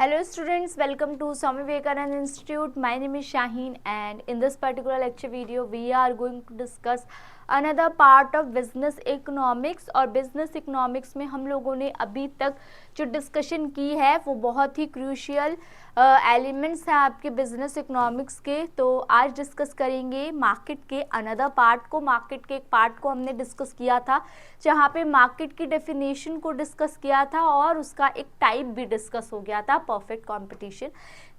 Hello students, welcome to Swami Vivekananda Institute. My name is Shaheen and in this particular lecture video we are going to discuss another part of business economics। और business economics में हम लोगों ने अभी तक जो discussion की है वो बहुत ही क्रूशियल एलिमेंट्स हैं आपके बिजनेस इकोनॉमिक्स के। तो आज डिस्कस करेंगे मार्केट के अनदर पार्ट को। मार्केट के एक पार्ट को हमने डिस्कस किया था जहाँ पे मार्केट की डेफिनेशन को डिस्कस किया था और उसका एक टाइप भी डिस्कस हो गया था, perfect competition.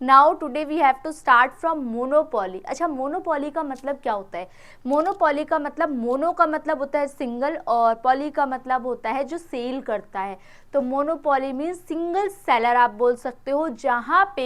Now today we have to start from monopoly. अच्छा, मोनोपोली का मतलब क्या होता है? मोनोपोली का मतलब, मोनो का मतलब होता है सिंगल और पॉली का मतलब होता है जो सेल करता है। तो मोनोपोली मीन्स सिंगल सेलर आप बोल सकते हो, जहाँ पे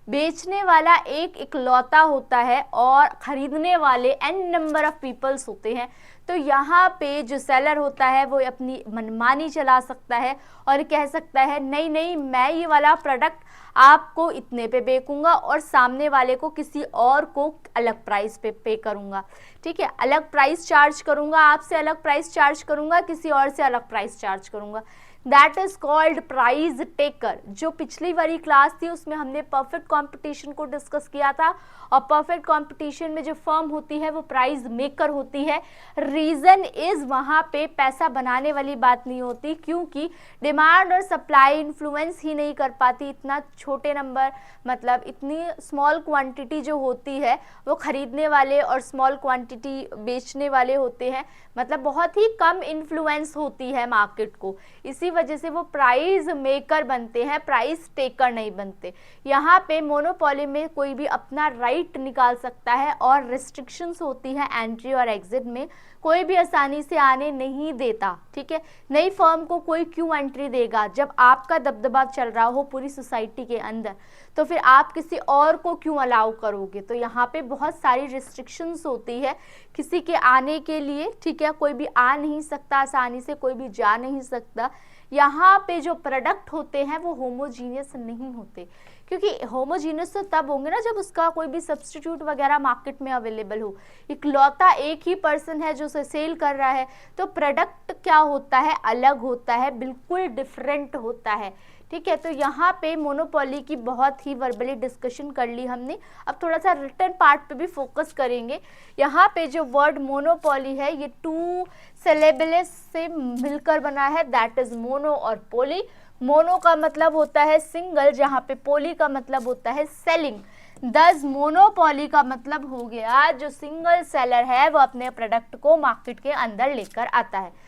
बेचने वाला एक इकलौता होता है और खरीदने वाले एन नंबर ऑफ पीपल्स होते हैं। तो यहाँ पे जो सेलर होता है वो अपनी मनमानी चला सकता है और कह सकता है नहीं नहीं मैं ये वाला प्रोडक्ट आपको इतने पे बेचूंगा और सामने वाले को किसी और को अलग प्राइस पे पे करूंगा। ठीक है, अलग प्राइस चार्ज करूंगा, आपसे अलग प्राइस चार्ज करूंगा, किसी और से अलग प्राइस चार्ज करूंगा। That is called price taker. जो पिछली वाली क्लास थी उसमें हमने परफेक्ट कंपटीशन को डिस्कस किया था और परफेक्ट कंपटीशन में जो फर्म होती है वो प्राइस मेकर होती है। रीजन इज वहाँ पे पैसा बनाने वाली बात नहीं होती, क्योंकि डिमांड और सप्लाई इन्फ्लुएंस ही नहीं कर पाती। इतना छोटे नंबर मतलब इतनी स्मॉल क्वांटिटी जो होती है वो खरीदने वाले और स्मॉल क्वांटिटी बेचने वाले होते हैं, मतलब बहुत ही कम इन्फ्लुएंस होती है मार्केट को। इसी वजह से वो प्राइस मेकर बनते हैं, प्राइस टेकर नहीं बनते। यहाँ पे मोनोपोली में कोई भी अपना राइट निकाल सकता है और रिस्ट्रिक्शंस होती है एंट्री और एग्जिट में, कोई भी आसानी से आने नहीं देता। ठीक है, नई फर्म को कोई क्यों एंट्री देगा? जब आपका दबदबा चल रहा हो पूरी सोसाइटी के अंदर, तो फिर आप किसी और को क्यों अलाउ करोगे? तो यहाँ पे बहुत सारी रिस्ट्रिक्शंस होती है किसी के आने के लिए। ठीक है, कोई भी आ नहीं सकता आसानी से, कोई भी जा नहीं सकता। यहाँ पे जो प्रोडक्ट होते हैं वो होमोजीनियस नहीं होते, क्योंकि होमोजीनियस तो तब होंगे ना जब उसका कोई भी सब्स्टिट्यूट वगैरह मार्केट में अवेलेबल हो। इकलौता एक ही पर्सन है जो उसे सेल कर रहा है, तो प्रोडक्ट क्या होता है? अलग होता है, बिल्कुल डिफरेंट होता है। ठीक है, तो यहाँ पे मोनोपोली की बहुत ही वर्बली डिस्कशन कर ली हमने। अब थोड़ा सा रिटर्न पार्ट पे भी फोकस करेंगे। यहाँ पे जो वर्ड मोनोपोली है ये टू सिलेबल्स से मिलकर बना है, दैट इज मोनो और पोली। मोनो का मतलब होता है सिंगल, जहाँ पे पोली का मतलब होता है सेलिंग। दस मोनोपोली का मतलब हो गया जो सिंगल सेलर है वो अपने प्रोडक्ट को मार्केट के अंदर लेकर आता है।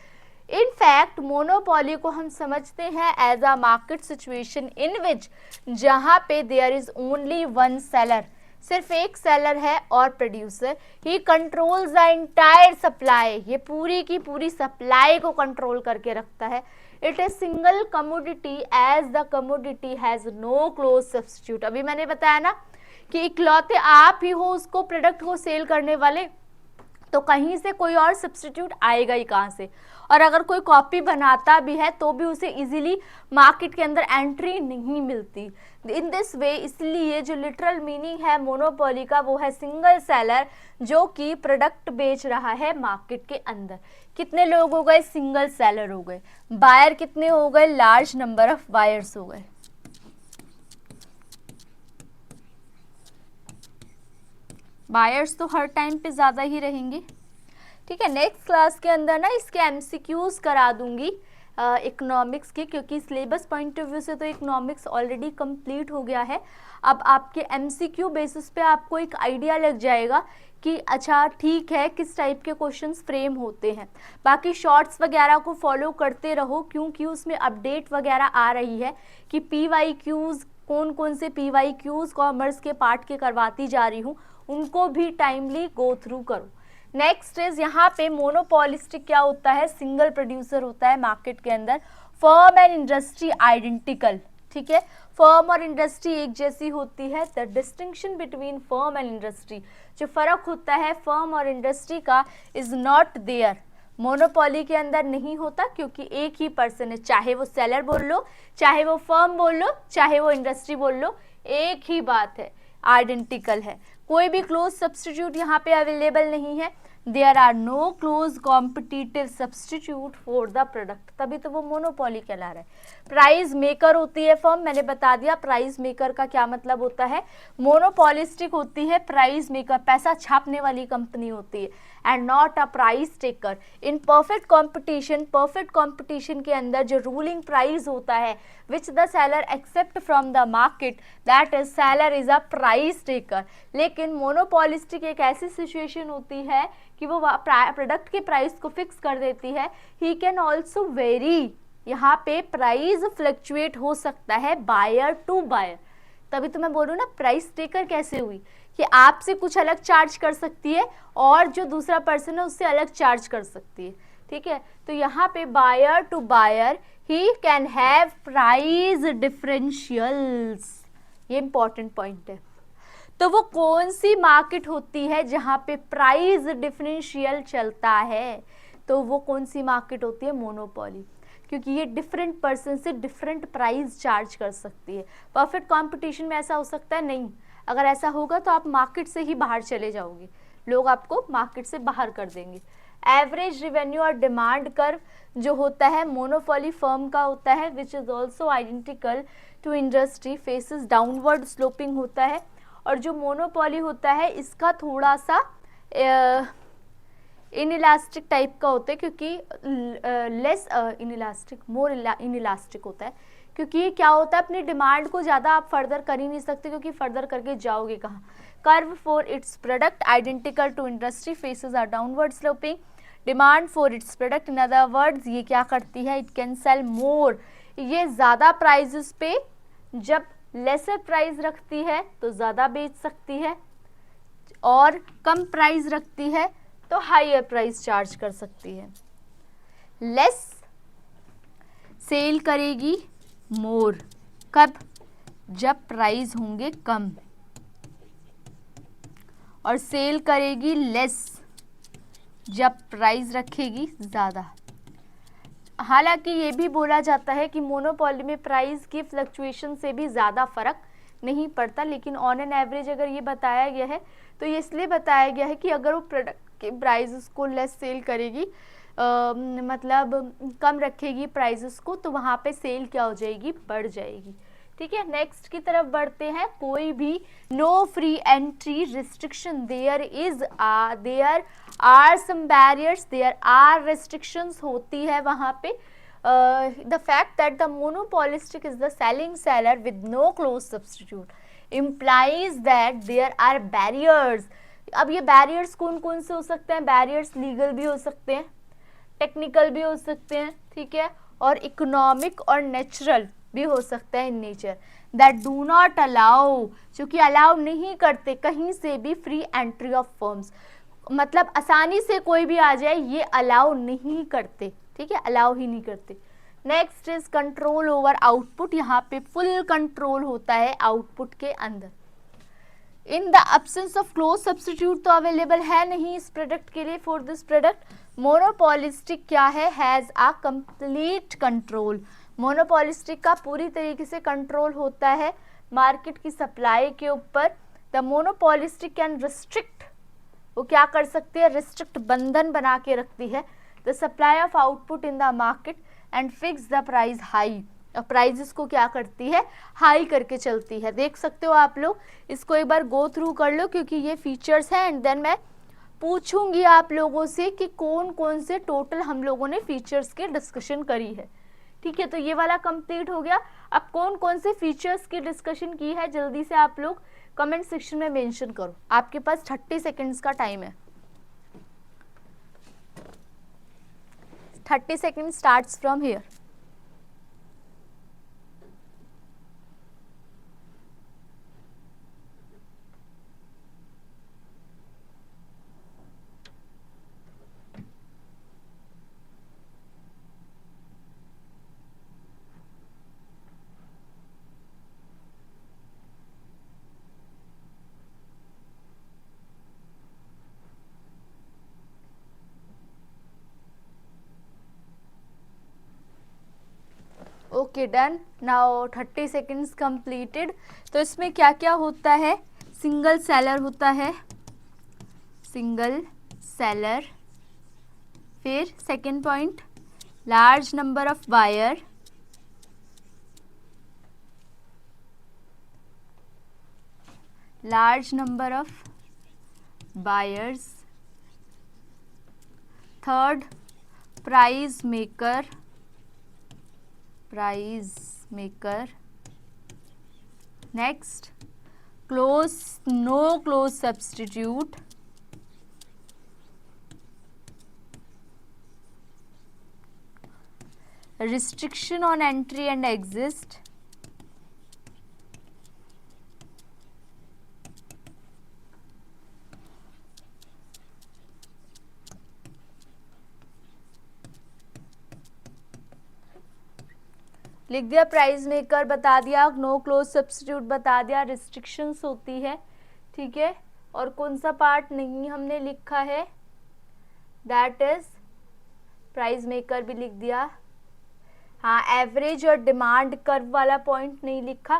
इन फैक्ट मोनोपोली को हम समझते हैं as a market situation in which जहाँ पे there is only one seller, सिर्फ एक सेलर है और प्रोड्यूसर। ही कंट्रोल्स द एंटायर सप्लाई, ये पूरी की पूरी सप्लाई को कंट्रोल करके रखता है। It is single commodity as the commodity has no close substitute. अभी मैंने बताया ना कि इकलौते आप ही हो उसको प्रोडक्ट को सेल करने वाले, तो कहीं से कोई और सब्स्टिट्यूट आएगा ही कहाँ से? और अगर कोई कॉपी बनाता भी है तो भी उसे इजीली मार्केट के अंदर एंट्री नहीं मिलती। इन दिस वे, इसलिए जो लिटरल मीनिंग है मोनोपोली का वो है सिंगल सेलर जो कि प्रोडक्ट बेच रहा है मार्केट के अंदर। कितने लोग हो गए? सिंगल सेलर हो गए। बायर कितने हो गए? लार्ज नंबर ऑफ बायर्स हो गए। बायर्स तो हर टाइम पे ज़्यादा ही रहेंगे। ठीक है, नेक्स्ट क्लास के अंदर ना इसके एमसीक्यूज करा दूंगी इकोनॉमिक्स के, क्योंकि सिलेबस पॉइंट ऑफ व्यू से तो इकोनॉमिक्स ऑलरेडी कंप्लीट हो गया है। अब आपके एमसीक्यू बेसिस पे आपको एक आइडिया लग जाएगा कि अच्छा ठीक है किस टाइप के क्वेश्चंस फ्रेम होते हैं। बाकी शॉर्ट्स वगैरह को फॉलो करते रहो, क्योंकि उसमें अपडेट वगैरह आ रही है कि PYQs कौन कौन से PYQs कॉमर्स के पार्ट के करवाती जा रही हूँ, उनको भी टाइमली गो थ्रू करो। नेक्स्ट इज यहाँ पे मोनोपोलिस्टिक क्या होता है? सिंगल प्रोड्यूसर होता है मार्केट के अंदर। Firm and industry identical. ठीक है, फर्म और इंडस्ट्री एक जैसी होती है। The distinction between firm and industry, जो फर्क होता है फर्म और इंडस्ट्री का, इज नॉट देयर। मोनोपोली के अंदर नहीं होता, क्योंकि एक ही पर्सन है, चाहे वो सेलर बोल लो, चाहे वो फर्म बोल लो, चाहे वो इंडस्ट्री बोल लो, एक ही बात है, आइडेंटिकल है। कोई भी क्लोज सब्स्टिट्यूट यहाँ पे अवेलेबल नहीं है। There are no close competitive substitute for the product, तभी तो वो मोनोपोली कहला रहा है। प्राइस मेकर होती है फर्म, मैंने बता दिया प्राइस मेकर का क्या मतलब होता है। मोनोपोलिस्टिक होती है प्राइस मेकर, पैसा छापने वाली कंपनी होती है, and not a price taker. In perfect competition के अंदर जो रूलिंग प्राइस होता है which the seller accept from the market, that is seller is a price taker. लेकिन मोनोपोलिस्टिक एक ऐसी सिचुएशन होती है कि वो प्रोडक्ट के प्राइस को फिक्स कर देती है। ही कैन ऑल्सो वेरी, यहाँ पे प्राइस फ्लक्चुएट हो सकता है बायर टू बायर, तभी तो मैं बोल रही हूँ ना प्राइस टेकर कैसे हुई, कि आपसे कुछ अलग चार्ज कर सकती है और जो दूसरा पर्सन है उससे अलग चार्ज कर सकती है, ठीक है। तो यहाँ पे बायर टू बायर ही कैन हैव प्राइस डिफरेंशियल्स, ये इंपॉर्टेंट पॉइंट है। तो वो कौन सी मार्केट होती है जहाँ पे प्राइस डिफरेंशियल चलता है, तो वो कौन सी मार्केट होती है, मोनोपोली, क्योंकि ये डिफरेंट पर्सन से डिफरेंट प्राइस चार्ज कर सकती है। परफेक्ट कंपटीशन में ऐसा हो सकता है नहीं, अगर ऐसा होगा तो आप मार्केट से ही बाहर चले जाओगे, लोग आपको मार्केट से बाहर कर देंगे। एवरेज रेवेन्यू और डिमांड कर्व जो होता है मोनोपोली फर्म का होता है, which is also identical to industry, faces downward sloping होता है। और जो मोनोपोली होता है इसका थोड़ा सा इनइलास्टिक टाइप का होता है, क्योंकि लेस इनइलास्टिक, मोर इनइलास्टिक होता है, क्योंकि ये क्या होता है अपनी डिमांड को ज़्यादा आप फर्दर कर ही नहीं सकते, क्योंकि फर्दर करके जाओगे कहाँ। Curve for its product identical to industry, faces are downward sloping. Demand for its product, in other words ये क्या करती है, इट कैन सेल मोर, ये ज़्यादा प्राइजेस पे जब लेसर प्राइस रखती है तो ज़्यादा बेच सकती है, और कम प्राइस रखती है तो हायर प्राइस चार्ज कर सकती है। लेस सेल करेगी मोर, कब, जब प्राइस होंगे कम, और सेल करेगी लेस जब प्राइस रखेगी ज़्यादा। हालांकि ये भी बोला जाता है कि मोनोपोली में प्राइस की फ्लक्चुएशन से भी ज़्यादा फर्क नहीं पड़ता, लेकिन ऑन एन एवरेज अगर ये बताया गया है तो ये इसलिए बताया गया है कि अगर वो प्रोडक्ट के प्राइसेस को लेस सेल करेगी, मतलब कम रखेगी प्राइसेस को, तो वहाँ पे सेल क्या हो जाएगी, बढ़ जाएगी, ठीक है। नेक्स्ट की तरफ बढ़ते हैं। कोई भी no free entry restriction, there are some barriers, there are restrictions होती है वहाँ पे। The fact that the monopolistic is the selling seller with no close substitute implies that there are barriers। अब ये बैरियर्स कौन कौन से हो सकते हैं, बैरियर्स लीगल भी हो सकते हैं, टेक्निकल भी हो सकते हैं, ठीक है, और इकोनॉमिक और नेचुरल भी हो सकता है in nature, that do not allow, जो कि अलाउ नहीं करते कहीं से भी फ्री एंट्री ऑफ फर्म्स, मतलब आसानी से कोई भी आ जाए ये अलाउ नहीं करते, ठीक है, अलाउ ही नहीं करते। Next is control over output, यहाँ पे फुल कंट्रोल होता है आउटपुट के अंदर। In the absence of close substitute तो अवेलेबल है नहीं इस प्रोडक्ट के लिए, फॉर दिस प्रोडक्ट मोनोपोलिस्टिक क्या है, has a complete control, monopolistic का पूरी तरीके से कंट्रोल होता है मार्केट की सप्लाई के ऊपर। द मोनोपोलिस्टिक कैन रिस्ट्रिक्ट, वो क्या कर सकती है, रिस्ट्रिक्ट, बंधन बना के रखती है the supply of output in the market and fix the price high, और प्राइजेस को क्या करती है, हाई करके चलती है। देख सकते हो आप लोग, इसको एक बार गो थ्रू कर लो क्योंकि ये फीचर्स हैं, एंड देन मैं पूछूंगी आप लोगों से कि कौन कौन से टोटल हम लोगों ने फीचर्स के डिस्कशन करी है, ठीक है। तो ये वाला कंप्लीट हो गया। अब कौन कौन से फीचर्स की डिस्कशन की है जल्दी से आप लोग कमेंट सेक्शन में मेंशन करो, आपके पास 30 सेकेंड्स का टाइम है। 30 seconds starts from here। Okay done, now 30 seconds completed. तो इसमें क्या क्या होता है, सिंगल सेलर होता है, सिंगल seller, फिर second point large number of buyer, large number of buyers, third price maker, next no close substitute, restriction on entry and exit, लिख दिया प्राइस मेकर बता दिया, नो क्लोज सब्स्टिट्यूट बता दिया, restrictions होती है, ठीक है। और कौन सा पार्ट नहीं हमने लिखा है, दैट इज प्राइस मेकर भी लिख दिया। हाँ, एवरेज और डिमांड कर्व वाला पॉइंट नहीं लिखा,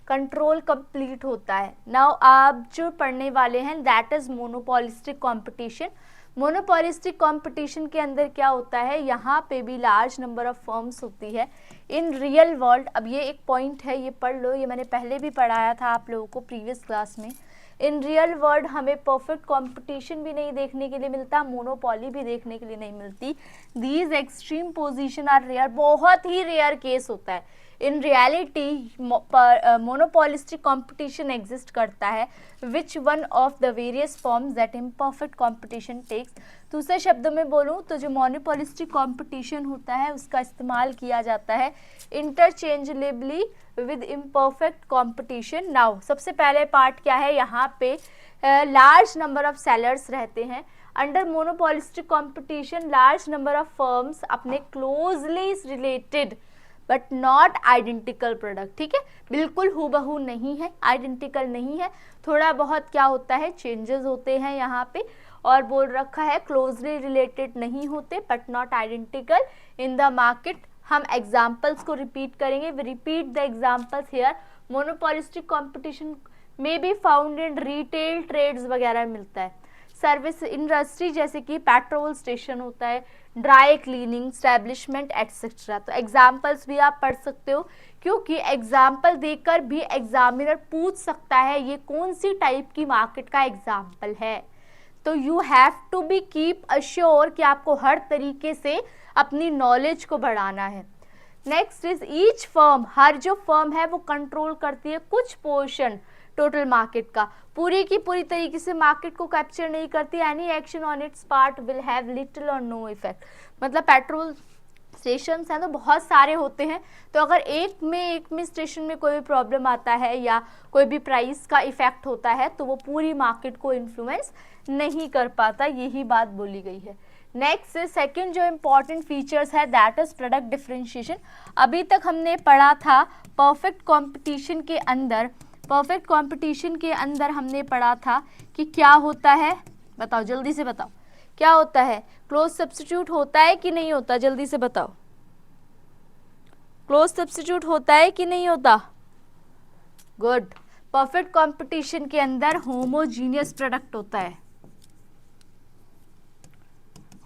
कंट्रोल कंप्लीट होता है। नाउ आप जो पढ़ने वाले हैं that is monopolistic competition. Monopolistic competition के अंदर क्या होता है, यहाँ पे भी लार्ज नंबर ऑफ फर्म्स होती है इन रियल वर्ल्ड। अब ये एक पॉइंट है, ये पढ़ लो, ये मैंने पहले भी पढ़ाया था आप लोगों को प्रीवियस क्लास में। इन रियल वर्ल्ड हमें परफेक्ट कंपटीशन भी नहीं देखने के लिए मिलता, मोनोपोली भी देखने के लिए नहीं मिलती। These extreme position are rare, बहुत ही रेयर केस होता है। In reality monopolistic competition exist करता है, which one of the various forms that imperfect competition takes. दूसरे शब्दों में बोलूँ तो जो मोनोपोलिस्टिक कंपटीशन होता है उसका इस्तेमाल किया जाता है interchangeably with imperfect competition. Now सबसे पहले पार्ट क्या है, यहाँ पे लार्ज नंबर ऑफ सेलर्स रहते हैं। Under monopolistic competition large number of firms अपने closely related but not identical product, ठीक है, बिल्कुल हूबहू नहीं है, आइडेंटिकल नहीं है, थोड़ा बहुत क्या होता है चेंजेस होते हैं यहाँ पे। और बोल रखा है क्लोजली रिलेटेड नहीं होते but not identical in the market. हम एग्जाम्पल्स को रिपीट करेंगे, repeat the examples here. Monopolistic competition में be found in retail trades वगैरह मिलता है। सर्विस इंडस्ट्री जैसे कि पेट्रोल स्टेशन होता है, ड्राई क्लीनिंग स्टैब्लिशमेंट एटसेट्रा। तो एग्जाम्पल्स भी आप पढ़ सकते हो, क्योंकि एग्जाम्पल देकर भी एग्जामिनर पूछ सकता है ये कौन सी टाइप की मार्केट का एग्जाम्पल है। तो you have to be keep assure कि आपको हर तरीके से अपनी नॉलेज को बढ़ाना है। नेक्स्ट इज ईच फर्म, हर जो फर्म है वो कंट्रोल करती है कुछ पोर्शन टोटल मार्केट का, पूरी की पूरी तरीके से मार्केट को कैप्चर नहीं करती। Any action on it's part will have little और नो इफेक्ट। मतलब पेट्रोल स्टेशन हैं तो बहुत सारे होते हैं, तो अगर एक में स्टेशन में कोई भी प्रॉब्लम आता है या कोई भी प्राइस का इफेक्ट होता है तो वो पूरी मार्केट को इन्फ्लुएंस नहीं कर पाता, यही बात बोली गई है। नेक्स्ट सेकंड जो इम्पॉर्टेंट फीचर्स है दैट इज प्रोडक्ट डिफरेंशिएशन। अभी तक हमने पढ़ा था परफेक्ट कंपटीशन के अंदर हमने पढ़ा था कि क्या होता है, बताओ जल्दी से बताओ क्या होता है, क्लोज सब्स्टिट्यूट होता है कि नहीं होता, जल्दी से बताओ। क्लोज सब्स्टिट्यूट होता है कि नहीं होता, गुड। परफेक्ट कंपटीशन के अंदर होमोजीनियस प्रोडक्ट होता है,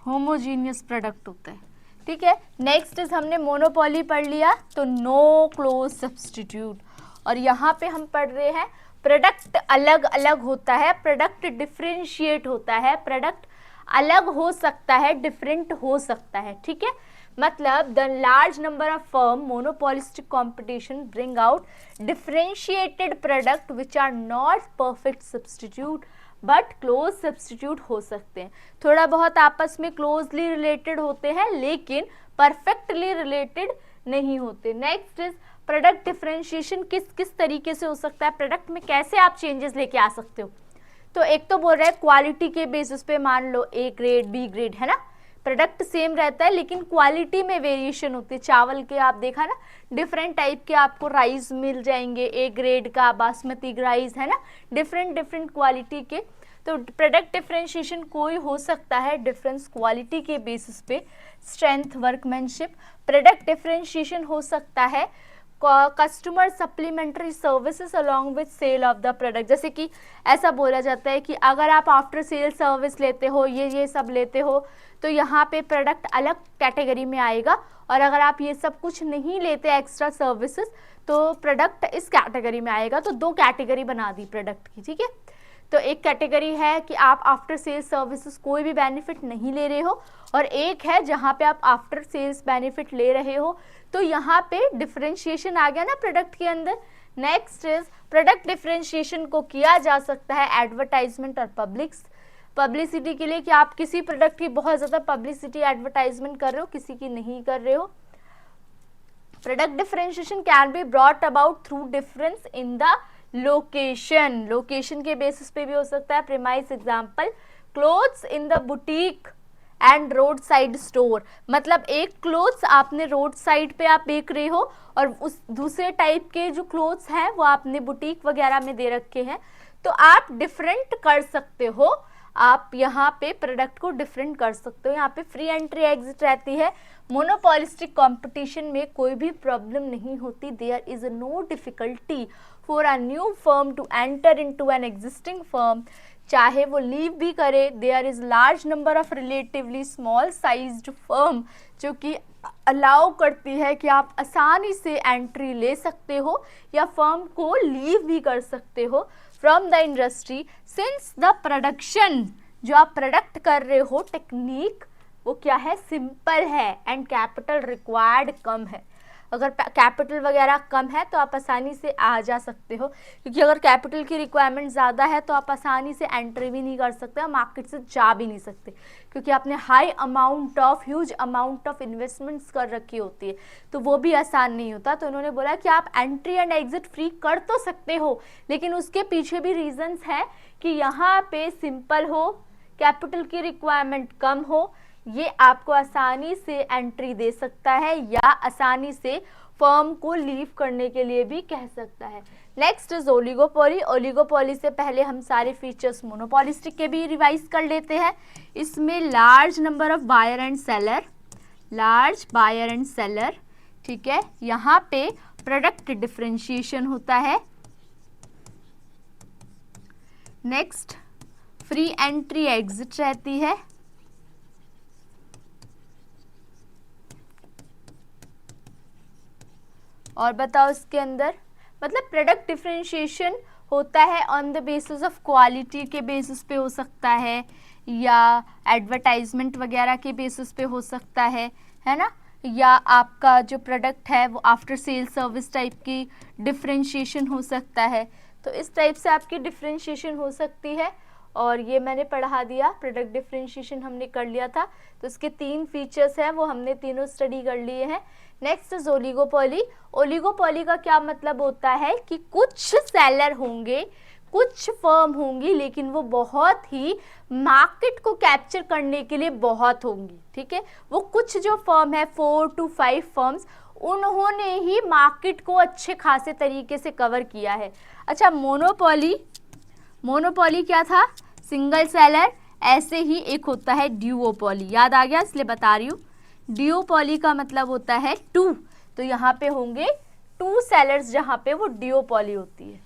होमोजीनियस प्रोडक्ट होता है, ठीक है। नेक्स्ट इज हमने मोनोपोली पढ़ लिया तो नो क्लोज सब्स्टिट्यूट। और यहाँ पे हम पढ़ रहे हैं प्रोडक्ट अलग अलग होता है, प्रोडक्ट डिफरेंशिएट होता है, प्रोडक्ट अलग हो सकता है, डिफरेंट हो सकता है, ठीक है। मतलब the large number of firm monopolistic competition bring out differentiated product which are not perfect substitute but close substitute हो सकते हैं। थोड़ा बहुत आपस में क्लोजली रिलेटेड होते हैं लेकिन परफेक्टली रिलेटेड नहीं होते। नेक्स्ट इज प्रोडक्ट डिफरेंशिएशन किस तरीके से हो सकता है, प्रोडक्ट में कैसे आप चेंजेस लेके आ सकते हो। तो एक तो बोल रहा है क्वालिटी के बेसिस पे, मान लो ए ग्रेड बी ग्रेड है ना, प्रोडक्ट सेम रहता है लेकिन क्वालिटी में वेरिएशन होती है। चावल के आप देखा ना डिफरेंट टाइप के आपको राइस मिल जाएंगे, ए ग्रेड का बासमती राइस है ना, डिफरेंट क्वालिटी के। तो प्रोडक्ट डिफरेंशिएशन कोई हो सकता है डिफरेंस क्वालिटी के बेसिस पे, स्ट्रेंथ वर्कमैनशिप। प्रोडक्ट डिफरेंशिएशन हो सकता है customer supplementary services along with sale of the product. जैसे कि ऐसा बोला जाता है कि अगर आप आफ्टर सेल सर्विस लेते हो, ये सब लेते हो, तो यहाँ पे प्रोडक्ट अलग कैटेगरी में आएगा, और अगर आप ये सब कुछ नहीं लेते एक्स्ट्रा सर्विसेज तो प्रोडक्ट इस कैटेगरी में आएगा। तो दो कैटेगरी बना दी प्रोडक्ट की, ठीक है। तो एक कैटेगरी है कि आप आफ्टर सेल्स सर्विसेज कोई भी बेनिफिट नहीं ले रहे हो, और एक है जहाँ पे आप आफ्टर सेल्स बेनिफिट ले रहे हो। तो यहाँ पे डिफरेंशिएशन आ गया ना प्रोडक्ट के अंदर। नेक्स्ट इज प्रोडक्ट डिफरेंशिएशन को किया जा सकता है एडवर्टाइजमेंट और पब्लिसिटी के लिए, कि आप किसी प्रोडक्ट की बहुत ज़्यादा पब्लिसिटी एडवर्टाइजमेंट कर रहे हो, किसी की नहीं कर रहे हो। Product differentiation can be brought about through difference in the location के बेसिस पे भी हो सकता है। Premise example, clothes in the boutique and road side store. मतलब एक क्लोथ्स आपने रोड साइड पे आप बेच रहे हो, और उस दूसरे टाइप के जो क्लोथ्स हैं वो आपने बुटीक वगैरह में दे रखे हैं। तो आप डिफरेंट कर सकते हो, आप यहाँ पे प्रोडक्ट को डिफरेंट कर सकते हो। यहाँ पे फ्री एंट्री एग्जिट रहती है। मोनोपोलिस्टिक कंपटीशन में कोई भी प्रॉब्लम नहीं होती। There is no difficulty for a new firm to enter into an existing firm, चाहे वो लीव भी करे। There is large number of relatively small sized firm, जो कि अलाउ करती है कि आप आसानी से एंट्री ले सकते हो या फर्म को लीव भी कर सकते हो from the industry, since the production, जो आप प्रोडक्ट कर रहे हो टेक्निक वो क्या है, सिंपल है, एंड कैपिटल रिक्वायर्ड कम है। अगर कैपिटल वगैरह कम है तो आप आसानी से आ जा सकते हो, क्योंकि अगर कैपिटल की रिक्वायरमेंट ज़्यादा है तो आप आसानी से एंट्री भी नहीं कर सकते और मार्केट से जा भी नहीं सकते, क्योंकि आपने ह्यूज अमाउंट ऑफ इन्वेस्टमेंट्स कर रखी होती है, तो वो भी आसान नहीं होता। तो उन्होंने बोला कि आप एंट्री एंड एग्जिट फ्री कर तो सकते हो, लेकिन उसके पीछे भी रीजंस है कि यहाँ पे सिंपल हो, कैपिटल की रिक्वायरमेंट कम हो, ये आपको आसानी से एंट्री दे सकता है या आसानी से फर्म को लीव करने के लिए भी कह सकता है। Next is oligopoly. ओलिगोपोली से पहले हम सारे फीचर्स मोनोपोलिस्टिक के भी रिवाइज कर लेते हैं। इसमें large number of buyer and seller, ठीक है। यहाँ पे प्रोडक्ट डिफरेंशिएशन होता है। नेक्स्ट फ्री एंट्री एग्जिट रहती है। और बताओ इसके अंदर, मतलब प्रोडक्ट डिफरेंशिएशन होता है on the basis of quality के बेसिस पे हो सकता है, या एडवर्टाइजमेंट वगैरह के बेसिस पे हो सकता है ना, या आपका जो प्रोडक्ट है वो आफ्टर सेल सर्विस टाइप की डिफरेंशिएशन हो सकता है। तो इस टाइप से आपकी डिफरेंशिएशन हो सकती है, और ये मैंने पढ़ा दिया। प्रोडक्ट डिफरेंशिएशन हमने कर लिया था, तो इसके 3 फीचर्स हैं वो हमने तीनों स्टडी कर लिए हैं। Next is oligopoly. ओलिगोपोली का क्या मतलब होता है कि कुछ सेलर होंगे, कुछ फर्म होंगी, लेकिन वो बहुत ही मार्केट को कैप्चर करने के लिए बहुत होंगी, ठीक है। वो कुछ जो फर्म है 4 to 5 फर्म्स, उन्होंने ही मार्केट को अच्छे खासे तरीके से कवर किया है। अच्छा, मोनोपोली क्या था, सिंगल सेलर। ऐसे ही एक होता है ड्यूओपोली, याद आ गया इसलिए बता रही हूँ। ड्यूओपोली का मतलब होता है 2, तो यहाँ पे होंगे 2 सेलर्स जहाँ पे वो ड्यूओपोली होती है।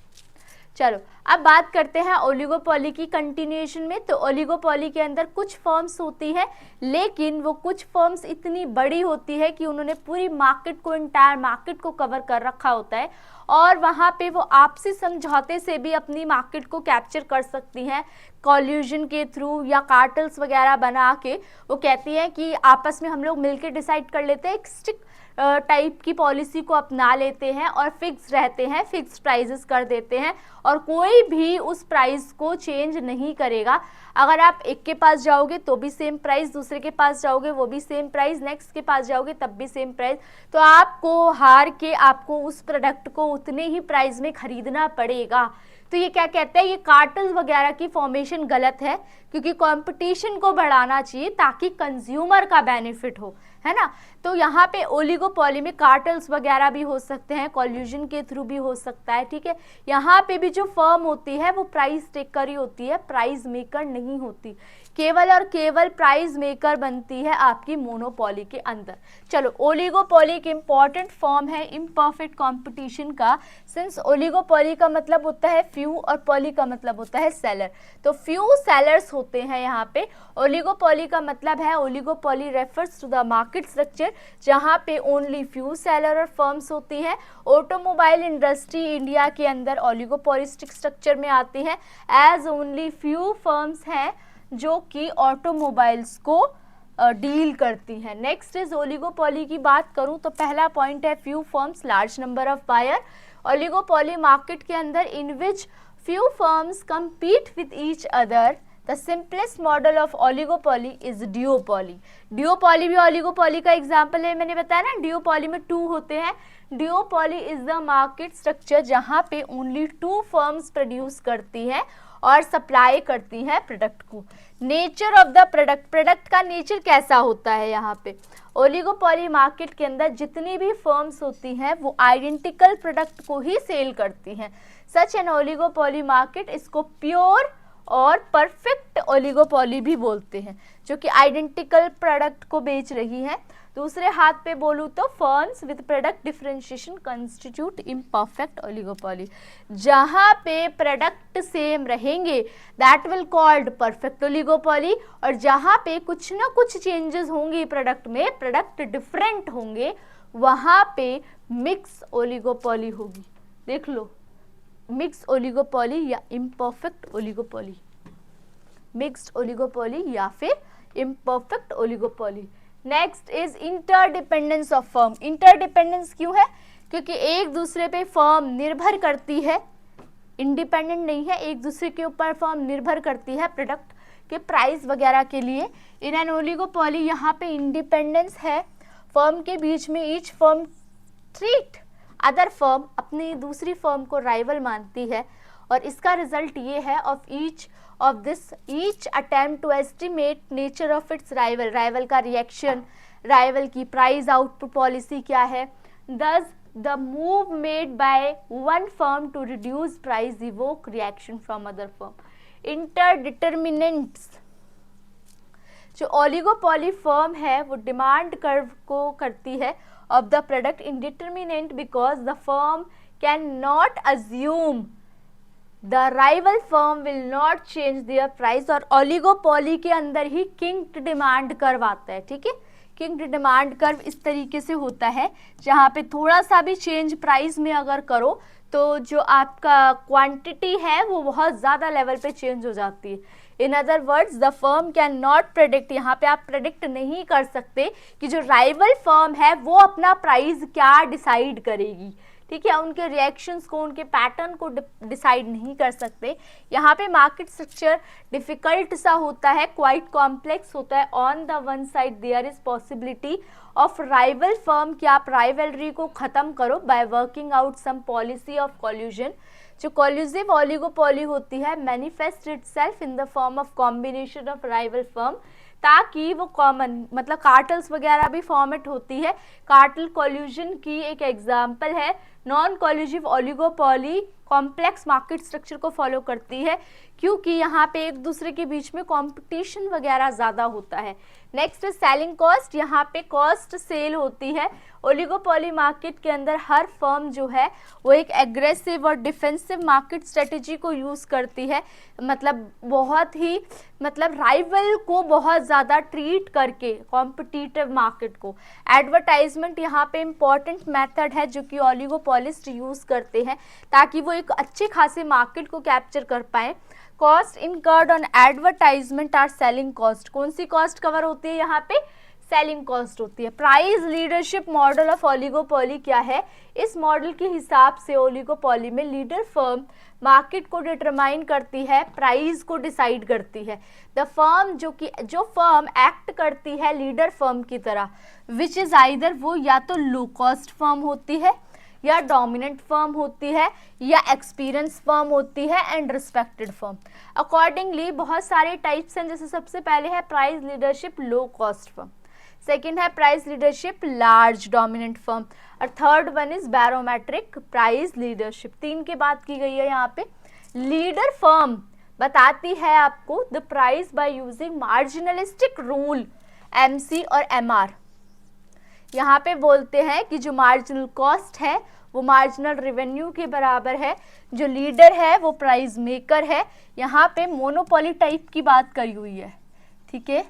चलो अब बात करते हैं ओलिगोपोली की कंटिन्यूएशन में। तो ओलिगोपोली के अंदर कुछ फर्म्स होती है, लेकिन वो कुछ फर्म्स इतनी बड़ी होती है कि उन्होंने पूरी मार्केट को, इंटायर मार्केट को कवर कर रखा होता है, और वहाँ पे वो आपसी समझौते से भी अपनी मार्केट को कैप्चर कर सकती हैं, कॉल्यूजन के थ्रू या कार्टल्स वगैरह बना के। वो कहती हैं कि आपस में हम लोग मिलकर डिसाइड कर लेते हैं, एक स्ट्रिक्ट टाइप की पॉलिसी को अपना लेते हैं और फिक्स रहते हैं, फिक्स प्राइजेस कर देते हैं, और कोई भी उस प्राइस को चेंज नहीं करेगा। अगर आप एक के पास जाओगे तो भी सेम प्राइस, दूसरे के पास जाओगे वो भी सेम प्राइस, नेक्स्ट के पास जाओगे तब भी सेम प्राइस। तो आपको हार के आपको उस प्रोडक्ट को उतने ही प्राइस में खरीदना पड़ेगा। तो ये क्या कहते हैं, ये कार्टल वगैरह की फॉर्मेशन गलत है, क्योंकि कंपटीशन को बढ़ाना चाहिए ताकि कंज्यूमर का बेनिफिट हो, है ना। तो यहाँ पे ओलिगोपोली में कार्टल्स वगैरह भी हो सकते हैं, कॉल्यूजन के थ्रू भी हो सकता है, ठीक है। यहाँ पे भी जो फर्म होती है वो प्राइस टेकर ही होती है, प्राइस मेकर नहीं होती। केवल और केवल प्राइस मेकर बनती है आपकी मोनोपोली के अंदर। चलो, ओलिगोपोली एक इंपॉर्टेंट फॉर्म है इम्परफेक्ट कंपटीशन का, सिंस ओलिगोपोली का मतलब होता है फ्यू और पॉली का मतलब होता है सेलर, तो फ्यू सेलर्स होते हैं यहाँ पे। ओलिगोपोली का मतलब है, oligopoly refers to the market structure जहाँ पे ओनली फ्यू सेलर और फर्म्स होती हैं। ऑटोमोबाइल इंडस्ट्री इंडिया के अंदर ओलिगोपोलिस्टिक स्ट्रक्चर में आती है, एज ओनली फ्यू फर्म्स हैं जो कि ऑटोमोबाइल्स को डील करती हैं। नेक्स्ट इज ओलिगोपोली की बात करूं तो पहला पॉइंट है few firms large number of buyer. Oligopoly market के अंदर in which few firms compete with each other, the simplest model of oligopoly is duopoly। duopoly भी ओलिगोपोली का एग्जाम्पल है, मैंने बताया ना duopoly में 2 होते हैं। duopoly is the market structure जहाँ पे ओनली 2 फर्म्स प्रोड्यूस करती हैं और सप्लाई करती हैं प्रोडक्ट को। Nature of the product, product का नेचर कैसा होता है यहाँ पे, ओलिगोपोली मार्केट के अंदर जितनी भी फर्म्स होती हैं वो आइडेंटिकल प्रोडक्ट को ही सेल करती हैं। सच एन ओलिगोपोली मार्केट, इसको प्योर और परफेक्ट ओलिगोपोली भी बोलते हैं, जो कि आइडेंटिकल प्रोडक्ट को बेच रही है। दूसरे हाथ पे बोलूँ तो firms with product differentiation constitute imperfect oligopoly. जहाँ पे प्रोडक्ट सेम रहेंगे that will called perfect oligopoly, और जहाँ पे कुछ ना कुछ चेंजेस होंगे प्रोडक्ट में, प्रोडक्ट डिफरेंट होंगे, वहाँ पे मिक्स ओलिगोपोली होगी। देख लो, मिक्स ओलिगोपोली या इम्परफेक्ट ओलिगोपोली, मिक्स्ड ओलिगोपोली या फिर imperfect oligopoly. Next is interdependence of firm. Interdependence क्यों है, क्योंकि एक दूसरे पे फर्म निर्भर करती है, इंडिपेंडेंट नहीं है, एक दूसरे के ऊपर फर्म निर्भर करती है प्रोडक्ट के प्राइस वगैरह के लिए। इन एन ओलिगोपोली यहाँ पे इंडिपेंडेंस है फर्म के बीच में, each firm treat other firm, अपनी दूसरी फर्म को राइवल मानती है, और इसका रिजल्ट ये है of each attempt to estimate nature of its rival, rival का रिएक्शन, राइवल की प्राइस आउटपुट पॉलिसी क्या है। Thus the move made by one firm to reduce price evoke reaction from other firm. Interdeterminants, जो oligopoly firm है वो demand curve को करती है of the product indeterminate because the firm cannot assume the rival firm will not change their price, और oligopoly के अंदर ही किंग्ड demand curve आता है। ठीक है, किंग्ड डिमांड कर्व इस तरीके से होता है जहाँ पे थोड़ा सा भी चेंज प्राइस में अगर करो तो जो आपका क्वांटिटी है वो बहुत ज़्यादा लेवल पे चेंज हो जाती है। इन other words the firm can not predict, यहाँ पे आप प्रेडिक्ट नहीं कर सकते कि जो राइवल फर्म है वो अपना प्राइस क्या डिसाइड करेगी। ठीक है, उनके रिएक्शंस को, उनके पैटर्न को डिसाइड नहीं कर सकते। यहाँ पे मार्केट स्ट्रक्चर डिफिकल्ट सा होता है, क्वाइट कॉम्प्लेक्स होता है। On the one side there is possibility of rival firm कि आप राइवलरी को ख़त्म करो by working out some policy of collusion. जो कॉल्यूसिव ओलिगोपोली होती है manifest itself in the form of combination of rival firm, ताकि वो कॉमन मतलब कार्टल्स वगैरह भी फॉर्मेट होती है। कार्टल कॉल्यूजन की एक एग्जांपल है। Non collusive oligopoly complex market structure को फॉलो करती है क्योंकि यहाँ पे एक दूसरे के बीच में कंपटीशन वगैरह ज़्यादा होता है। नेक्स्ट सेलिंग कॉस्ट, यहाँ पे कॉस्ट सेल होती है। ओलिगोपोली मार्केट के अंदर हर फर्म जो है वो एक एग्रेसिव और डिफेंसिव मार्केट स्ट्रेटेजी को यूज़ करती है, मतलब बहुत ही राइवल को बहुत ज़्यादा ट्रीट करके कॉम्पिटिटिव मार्केट को। एडवर्टाइजमेंट यहाँ पे इम्पॉर्टेंट मेथड है जो कि ओलिगोपोलिस्ट यूज़ करते हैं ताकि वो एक अच्छे खासे मार्केट को कैप्चर कर पाएँ। Cost incurred on advertisement are selling cost. कौन सी कॉस्ट कवर होती है यहाँ पे? सेलिंग कॉस्ट होती है। Price leadership model of oligopoly क्या है? इस मॉडल के हिसाब से ओलिगोपोली में लीडर फर्म मार्केट को डिटरमाइन करती है, प्राइस को डिसाइड करती है। द फर्म जो फर्म एक्ट करती है लीडर फर्म की तरह, विच इज आइदर वो या तो लो कॉस्ट फर्म होती है या डोमिनेंट फर्म होती है या एक्सपीरियंस फर्म होती है एंड रिस्पेक्टेड फर्म। अकॉर्डिंगली बहुत सारे टाइप्स हैं, जैसे सबसे पहले है price leadership low cost firm, second है price leadership large dominant firm, और third one is barometric price leadership. 3 की बात की गई है यहाँ पे। लीडर फर्म बताती है आपको the price by using marginalistic rule MC और MR। यहाँ पे बोलते हैं कि जो मार्जिनल कॉस्ट है वो मार्जिनल रेवेन्यू के बराबर है, जो लीडर है वो प्राइस मेकर है। यहाँ पे मोनोपोली टाइप की बात करी हुई है, ठीक है।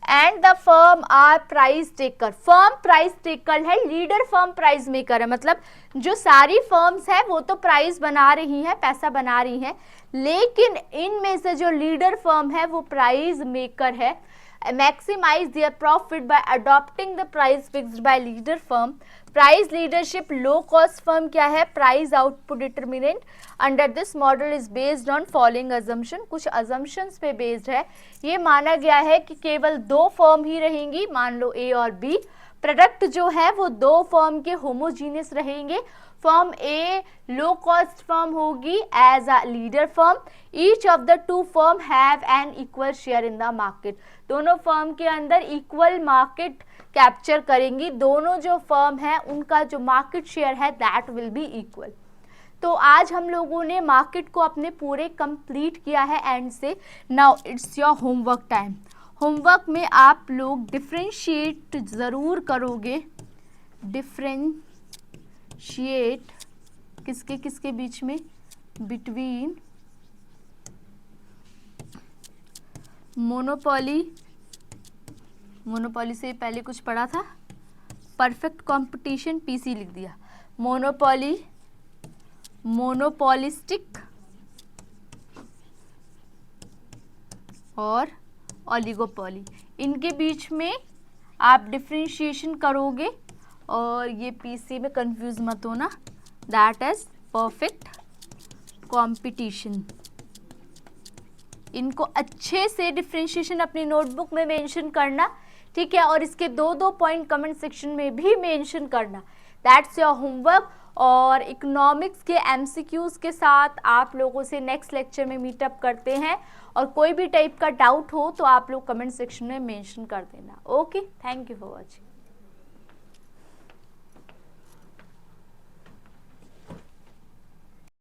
And the firm are price taker, firm price taker है, लीडर फर्म प्राइस मेकर है। मतलब जो सारी फर्म्स है वो तो प्राइस बना रही हैं, पैसा बना रही हैं, लेकिन इनमें से जो लीडर फर्म है वो प्राइस मेकर है। Maximize their profit by adopting the price fixed by leader firm. Price leadership low cost firm क्या है, price output determinant. Under this model is based on following assumption, कुछ assumptions पे based है। ये माना गया है कि केवल 2 फर्म ही रहेंगी, मान लो A और B। प्रोडक्ट जो है वो 2 फर्म के होमोजीनियस रहेंगे। Firm A low cost firm होगी as a leader firm. Each of the 2 firm have an equal share in the market, दोनों फर्म के अंदर इक्वल मार्केट कैप्चर करेंगी। दोनों जो फर्म है उनका जो मार्केट शेयर है दैट विल बी इक्वल। तो आज हम लोगों ने मार्केट को अपने पूरे कंप्लीट किया है एंड से। Now it's your homework time. Homework में आप लोग डिफ्रेंशिएट ज़रूर करोगे, डिफ्रेंशिएट किसके किसके बीच में, बिटवीन मोनोपोली, मोनोपोली से पहले कुछ पढ़ा था, परफेक्ट कंपटीशन, PC लिख दिया, मोनोपोली, मोनोपोलिस्टिक और ओलिगोपोली, इनके बीच में आप डिफ्रेंशिएशन करोगे। और ये PC में कंफ्यूज मत होना, दैट इज परफेक्ट कंपटीशन। इनको अच्छे से डिफ्रेंशिएशन अपनी नोटबुक में मेंशन करना, ठीक है, और इसके 2-2 पॉइंट कमेंट सेक्शन में भी मेंशन करना। That's your homework. और इकोनॉमिक्स के MCQs के साथ आप लोगों से नेक्स्ट लेक्चर में मीटअप करते हैं। और कोई भी टाइप का डाउट हो तो आप लोग कमेंट सेक्शन में मेंशन कर देना। Okay, thank you for watching.